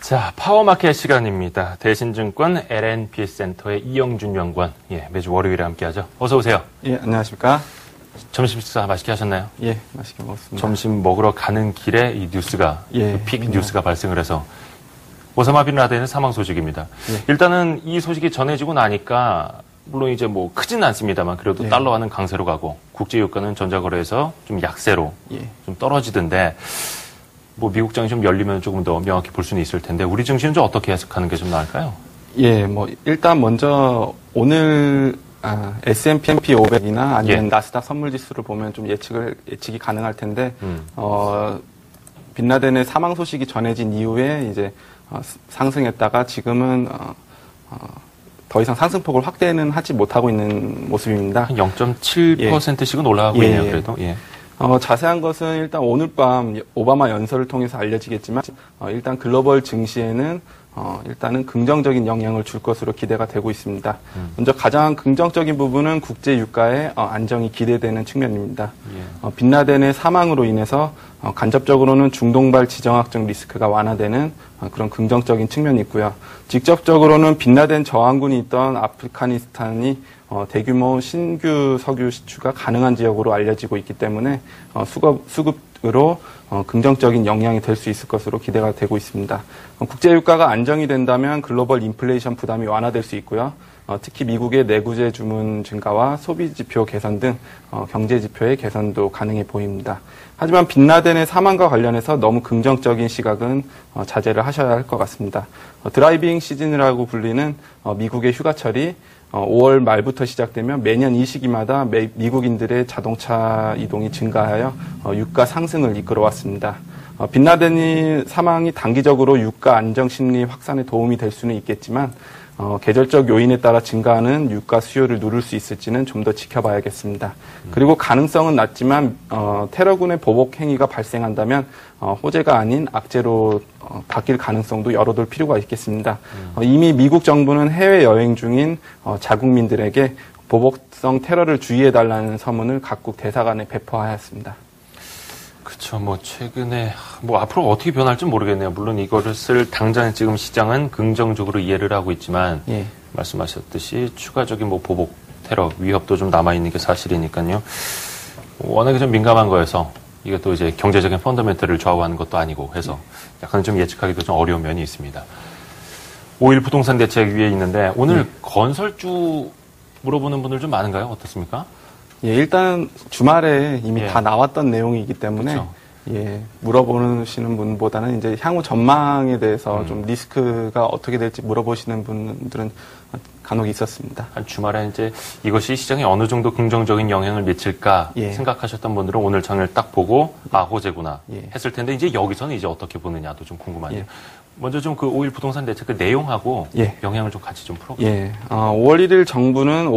자, 파워마켓 시간입니다. 대신증권 LNP센터의 이영준 연구원. 예, 매주 월요일에 함께하죠. 어서 오세요. 예, 안녕하십니까. 점심 식사 맛있게 하셨나요? 예, 맛있게 먹었습니다. 점심 먹으러 가는 길에 이 뉴스가, 픽 뉴스가 발생을 해서 오사마 빈 라덴의 사망 소식입니다. 일단은 이 소식이 전해지고 나니까 물론 이제 뭐 크지는 않습니다만 그래도 달러화는 강세로 가고 국제유가는 전자거래에서 좀 약세로 좀 떨어지던데 뭐 미국장이 좀 열리면 조금 더 명확히 볼 수는 있을 텐데 우리 증시는 좀 어떻게 해석하는 게 좀 나을까요? 예, 뭐 일단 먼저 오늘 S&P 500이나 아니면 나스닥 선물지수를 보면 좀 예측이 가능할 텐데 빈라덴의 사망 소식이 전해진 이후에 이제 상승했다가 지금은 더 이상 상승폭을 확대는 하지 못하고 있는 모습입니다. 한 0.7%씩은 올라가고 있네요, 그래도. 자세한 것은 일단 오늘 밤 오바마 연설을 통해서 알려지겠지만 일단 글로벌 증시에는 일단은 긍정적인 영향을 줄 것으로 기대가 되고 있습니다. 먼저 가장 긍정적인 부분은 국제 유가의 안정이 기대되는 측면입니다. 빈라덴의 사망으로 인해서 간접적으로는 중동발 지정학적 리스크가 완화되는 그런 긍정적인 측면이 있고요. 직접적으로는 빈라덴 저항군이 있던 아프가니스탄이 대규모 신규 석유 시추가 가능한 지역으로 알려지고 있기 때문에 수급으로 긍정적인 영향이 될 수 있을 것으로 기대가 되고 있습니다. 국제유가가 안정이 된다면 글로벌 인플레이션 부담이 완화될 수 있고요. 특히 미국의 내구재 주문 증가와 소비지표 개선 등 경제지표의 개선도 가능해 보입니다. 하지만 빈라덴의 사망과 관련해서 너무 긍정적인 시각은 자제를 하셔야 할 것 같습니다. 드라이빙 시즌이라고 불리는 미국의 휴가철이 5월 말부터 시작되면 매년 이 시기마다 미국인들의 자동차 이동이 증가하여 유가 상승을 이끌어왔습니다. 빈라덴이 사망이 단기적으로 유가 안정 심리 확산에 도움이 될 수는 있겠지만 계절적 요인에 따라 증가하는 유가 수요를 누를 수 있을지는 좀 더 지켜봐야겠습니다. 그리고 가능성은 낮지만 테러군의 보복 행위가 발생한다면 호재가 아닌 악재로 바뀔 가능성도 열어둘 필요가 있겠습니다. 이미 미국 정부는 해외여행 중인 자국민들에게 보복성 테러를 주의해달라는 서문을 각국 대사관에 배포하였습니다. 그렇죠. 뭐 최근에 뭐 앞으로 어떻게 변할지 모르겠네요. 물론 이것을 당장 지금 시장은 긍정적으로 이해를 하고 있지만 말씀하셨듯이 추가적인 뭐 보복 테러 위협도 좀 남아 있는 게 사실이니까요. 워낙에 좀 민감한 거여서 이게 또 이제 경제적인 펀더멘털을 좌우하는 것도 아니고 해서 약간 좀 예측하기도 좀 어려운 면이 있습니다. 5일 부동산 대책 위에 있는데 오늘 건설주 물어보는 분들 좀 많은가요? 어떻습니까? 예, 일단 주말에 이미 다 나왔던 내용이기 때문에 그렇죠. 물어보시는 분보다는 이제 향후 전망에 대해서 좀 리스크가 어떻게 될지 물어보시는 분들은 간혹 있었습니다. 한 주말에 이제 이것이 시장에 어느 정도 긍정적인 영향을 미칠까 생각하셨던 분들은 오늘 장을 딱 보고 호재구나 했을 텐데 이제 여기서는 이제 어떻게 보느냐도 좀 궁금하네요. 먼저 좀 그 5일 부동산 대책 그 내용하고 영향을 좀 같이 좀 풀어보세요. 5월 1일 정부는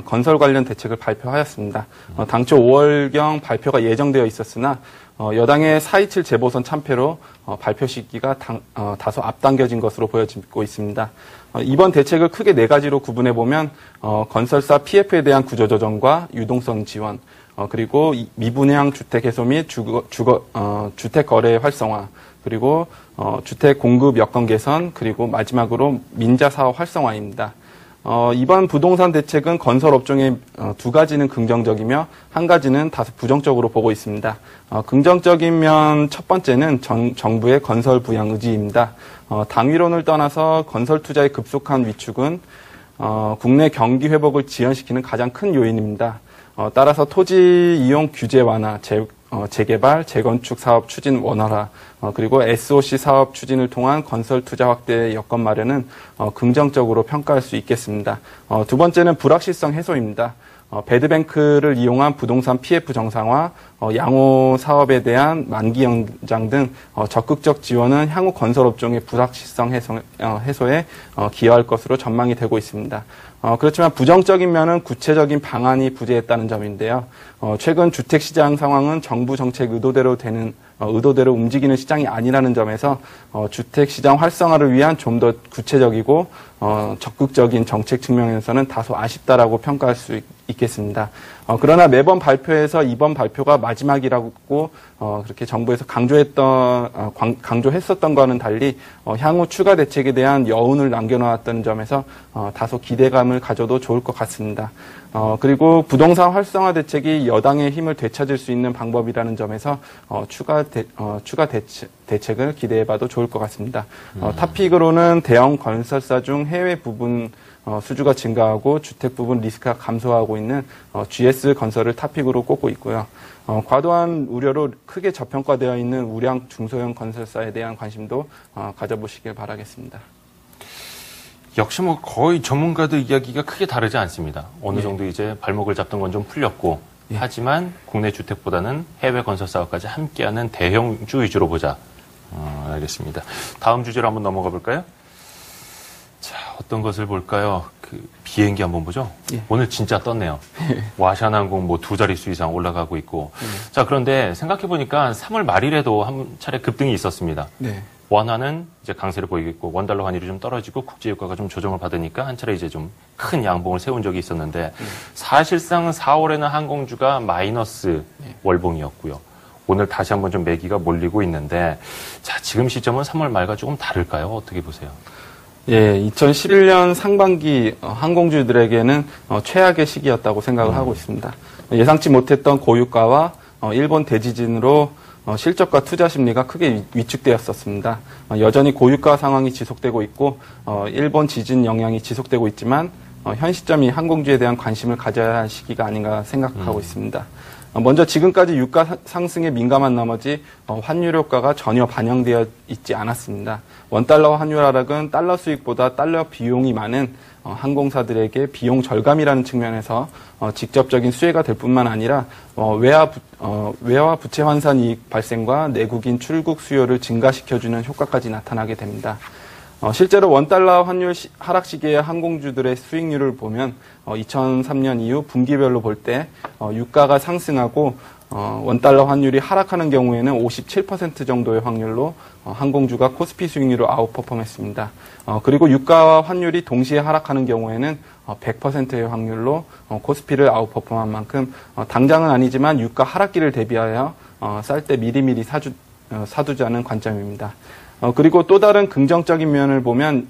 건설 관련 대책을 발표하였습니다. 당초 5월경 발표가 예정되어 있었으나 여당의 4.27 재보선 참패로 발표 시기가 다소 앞당겨진 것으로 보여지고 있습니다. 이번 대책을 크게 네 가지로 구분해보면 건설사 PF에 대한 구조조정과 유동성 지원, 그리고 미분양 주택 해소 및 주택 거래 활성화, 그리고 주택 공급 여건 개선, 그리고 마지막으로 민자 사업 활성화입니다. 이번 부동산 대책은 건설 업종의 두 가지는 긍정적이며 한 가지는 다소 부정적으로 보고 있습니다. 긍정적인 면 첫 번째는 정부의 건설 부양 의지입니다. 당위론을 떠나서 건설 투자의 급속한 위축은 국내 경기 회복을 지연시키는 가장 큰 요인입니다. 따라서 토지 이용 규제 완화, 재개발, 재건축 사업 추진 원활화, 그리고 SOC 사업 추진을 통한 건설 투자 확대 여건 마련은 긍정적으로 평가할 수 있겠습니다. 두 번째는 불확실성 해소입니다. 배드뱅크를 이용한 부동산 PF 정상화, 양호 사업에 대한 만기 연장 등 적극적 지원은 향후 건설업종의 불확실성 해소에 기여할 것으로 전망이 되고 있습니다. 그렇지만 부정적인 면은 구체적인 방안이 부재했다는 점인데요. 최근 주택시장 상황은 정부 정책 의도대로 움직이는 시장이 아니라는 점에서 주택시장 활성화를 위한 좀 더 구체적이고 적극적인 정책 측면에서는 다소 아쉽다라고 평가할 수 있겠습니다. 그러나 매번 발표에서 이번 발표가 마지막이라고 그렇게 정부에서 강조했었던 거와는 달리 향후 추가 대책에 대한 여운을 남겨놓았던 점에서 다소 기대감을 가져도 좋을 것 같습니다. 그리고 부동산 활성화 대책이 여당의 힘을 되찾을 수 있는 방법이라는 점에서 추가 대책을 기대해봐도 좋을 것 같습니다. 탑픽으로는 대형 건설사 중 해외 부분 수주가 증가하고 주택 부분 리스크가 감소하고 있는 GS 건설을 탑픽으로 꼽고 있고요. 과도한 우려로 크게 저평가되어 있는 우량 중소형 건설사에 대한 관심도 가져보시길 바라겠습니다. 역시 뭐 거의 전문가들 이야기가 크게 다르지 않습니다. 어느 정도 이제 발목을 잡던 건 좀 풀렸고 하지만 국내 주택보다는 해외 건설사와까지 함께하는 대형주 위주로 보자. 알겠습니다. 다음 주제로 한번 넘어가 볼까요? 자, 어떤 것을 볼까요? 비행기 한번 보죠. 오늘 진짜 떴네요. 와샤나항공 뭐 2자릿수 이상 올라가고 있고. 자, 그런데 생각해 보니까 3월 말일에도 한 차례 급등이 있었습니다. 원화는 이제 강세를 보이고 있고 원달러 환율이 좀 떨어지고 국제유가가 좀 조정을 받으니까 한 차례 이제 좀 큰 양봉을 세운 적이 있었는데 사실상 4월에는 항공주가 마이너스 월봉이었고요. 오늘 다시 한번 좀 매기가 몰리고 있는데 자, 지금 시점은 3월 말과 조금 다를까요? 어떻게 보세요? 예, 2011년 상반기 항공주들에게는 최악의 시기였다고 생각을 하고 있습니다. 예상치 못했던 고유가와 일본 대지진으로 실적과 투자 심리가 크게 위축되었었습니다. 여전히 고유가 상황이 지속되고 있고 일본 지진 영향이 지속되고 있지만 현 시점이 항공주에 대한 관심을 가져야 할 시기가 아닌가 생각하고 있습니다. 먼저 지금까지 유가 상승에 민감한 나머지 환율 효과가 전혀 반영되어 있지 않았습니다. 원달러 환율 하락은 달러 수익보다 달러 비용이 많은 항공사들에게 비용 절감이라는 측면에서 직접적인 수혜가 될 뿐만 아니라 외화 부채 환산 이익 발생과 내국인 출국 수요를 증가시켜주는 효과까지 나타나게 됩니다. 실제로 원달러 환율 하락 시기의 항공주들의 수익률을 보면 2003년 이후 분기별로 볼 때 유가가 상승하고 원달러 환율이 하락하는 경우에는 57% 정도의 확률로 항공주가 코스피 수익률을 아웃퍼폼했습니다. 그리고 유가와 환율이 동시에 하락하는 경우에는 100%의 확률로 코스피를 아웃퍼폼한 만큼 당장은 아니지만 유가 하락기를 대비하여 쌀 때 미리미리 사두자는 관점입니다. 그리고 또 다른 긍정적인 면을 보면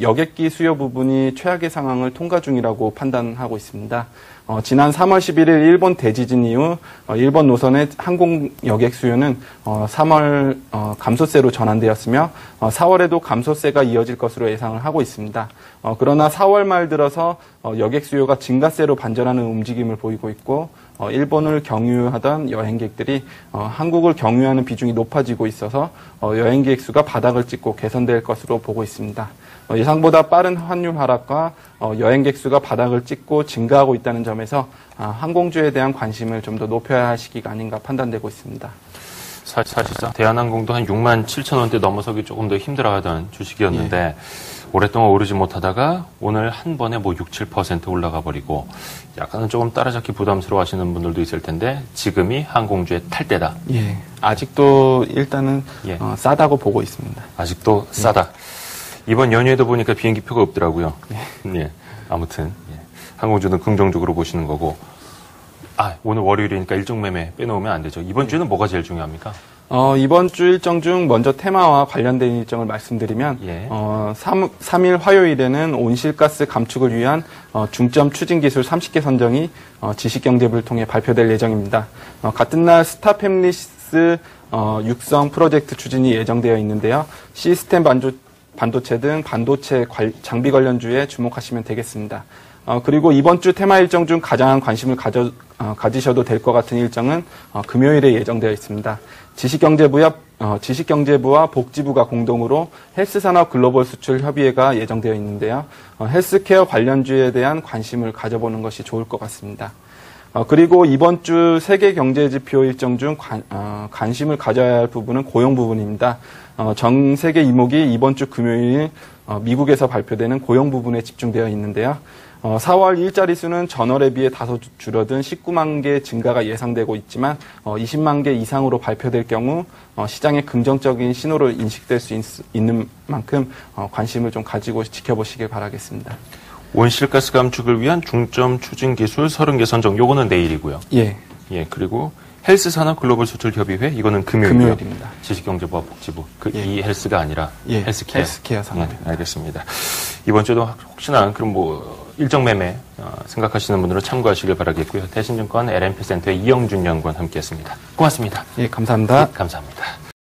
여객기 수요 부분이 최악의 상황을 통과 중이라고 판단하고 있습니다. 지난 3월 11일 일본 대지진 이후 일본 노선의 항공 여객 수요는 3월 감소세로 전환되었으며 4월에도 감소세가 이어질 것으로 예상을 하고 있습니다. 그러나 4월 말 들어서 여객 수요가 증가세로 반전하는 움직임을 보이고 있고 일본을 경유하던 여행객들이 한국을 경유하는 비중이 높아지고 있어서 여행객 수가 바닥을 찍고 개선될 것으로 보고 있습니다. 예상보다 빠른 환율 하락과 여행객 수가 바닥을 찍고 증가하고 있다는 점에서 항공주에 대한 관심을 좀 더 높여야 할 시기가 아닌가 판단되고 있습니다. 사실상 대한항공도 한 6만 7천 원대 넘어서기 조금 더 힘들어하던 주식이었는데 오랫동안 오르지 못하다가 오늘 한 번에 뭐 6, 7% 올라가 버리고 약간은 조금 따라잡기 부담스러워 하시는 분들도 있을 텐데 지금이 항공주의 탈때다. 예. 아직도 일단은 싸다고 보고 있습니다. 아직도 싸다. 이번 연휴에도 보니까 비행기 표가 없더라고요. 예. 아무튼 항공주는 긍정적으로 보시는 거고. 오늘 월요일이니까 일정 매매 빼놓으면 안 되죠. 이번 주는 뭐가 제일 중요합니까? 이번 주 일정 중 먼저 테마와 관련된 일정을 말씀드리면 3일 화요일에는 온실가스 감축을 위한 중점 추진 기술 30개 선정이 지식경제부를 통해 발표될 예정입니다. 같은 날 스타팹리스 육성 프로젝트 추진이 예정되어 있는데요. 시스템 반도체 등 반도체 장비 관련주에 주목하시면 되겠습니다. 그리고 이번 주 테마 일정 중 가장 관심을 가지셔도 될 것 같은 일정은 금요일에 예정되어 있습니다. 지식경제부와 복지부가 공동으로 헬스산업 글로벌 수출 협의회가 예정되어 있는데요. 헬스케어 관련주에 대한 관심을 가져보는 것이 좋을 것 같습니다. 그리고 이번 주 세계 경제 지표 일정 중 관심을 가져야 할 부분은 고용 부분입니다. 전 세계 이목이 이번 주 금요일 미국에서 발표되는 고용 부분에 집중되어 있는데요. 4월 일자리 수는 전월에 비해 다소 줄어든 19만 개 증가가 예상되고 있지만 20만 개 이상으로 발표될 경우 시장의 긍정적인 신호로 인식될 수 있는 만큼 관심을 좀 가지고 지켜보시길 바라겠습니다. 온실가스 감축을 위한 중점 추진 기술 30개 선정, 요거는 내일이고요. 예. 예, 그리고 헬스 산업 글로벌 수출 협의회, 이거는 금요일입니다. 지식경제보건복지부. 예. 이 헬스가 아니라 예. 헬스케어. 헬스케어 산업. 네, 알겠습니다. 이번 주도 혹시나 그럼 일정 매매 생각하시는 분들은 참고하시길 바라겠고요. 대신증권 LNP 센터의 이영준 연구원 함께했습니다. 고맙습니다. 예, 감사합니다. 네, 감사합니다.